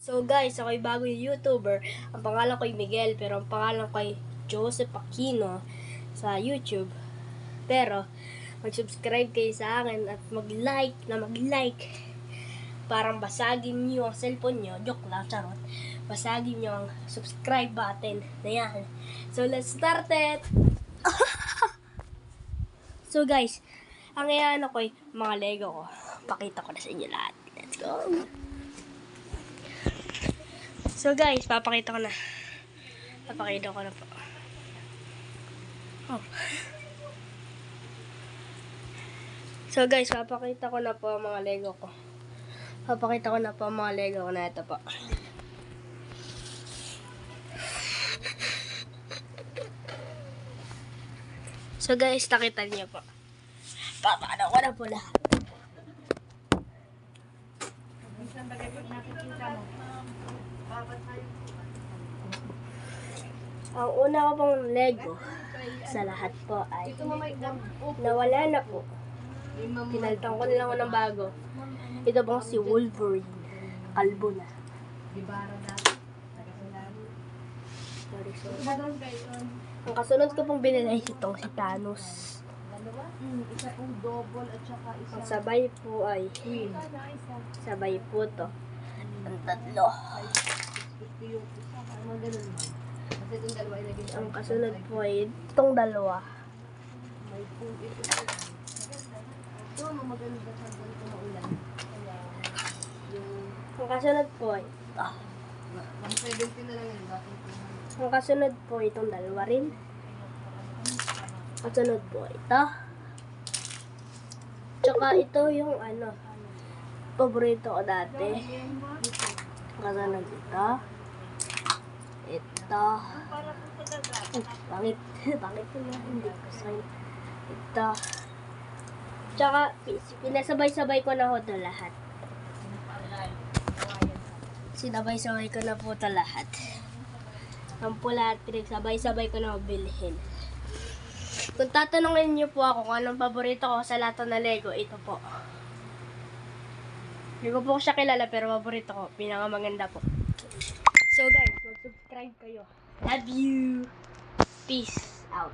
So guys, ako'y bagong YouTuber. Ang pangalan ko'y Miguel, pero ang pangalan ko'y Joseph Aquino sa YouTube. Pero, mag-subscribe kayo sa akin at mag-like. Parang basagin nyo ang cellphone nyo. Joke lang, charot. Basagin nyo ang subscribe button. Ayan. So, let's start it! So guys, ang iyan ako'y mga Lego ko. Pakita ko na sa inyo lahat. Let's go! So guys, papakita ko na. Papakita ko na po. Oh. So guys, papakita ko na po ang mga Lego ko. Papakita ko na po ang mga Lego ko na ito po. So guys, nakita niyo po. Papakita ko na po lahat. Ang una ko pong Lego sa lahat po ay nawala na po. Pinalitan ko na lang ako ng bago. Ito pong si Wolverine. Kalbo na. Sorry. Ang kasunod ko pong binili itong si Thanos. Isa pong double at saka isa. Ang sabay po ay sabay po to. Ang tatlo. Yung isa. Mga ganun man. Kasi itong dalawa ilagay sa Ang kasunod po ay itong dalawa. may pool ito. Ito, maganda sa ganito maulan. Kaya, Ang kasunod po ay ito. 170 na lang yun. Ang kasunod po itong dalawa rin. Ang kasunod po ito. Tsaka ito yung paborito ko dati. Ang kasunod ito. Ito. Bakit yun na hindi ko sign. Ito. Tsaka pinasabay-sabay ko na ho ito lahat. Sinabay-sabay ko na po ito lahat. Ang pula at pinagsabay-sabay ko na bilhin. Kung tatanungin niyo po ako kung anong paborito ko sa lahat na Lego, ito po. Hindi ko po siya kilala pero paborito ko. Pinakamaganda po. So guys, mag-subscribe kayo. Love you. Peace out.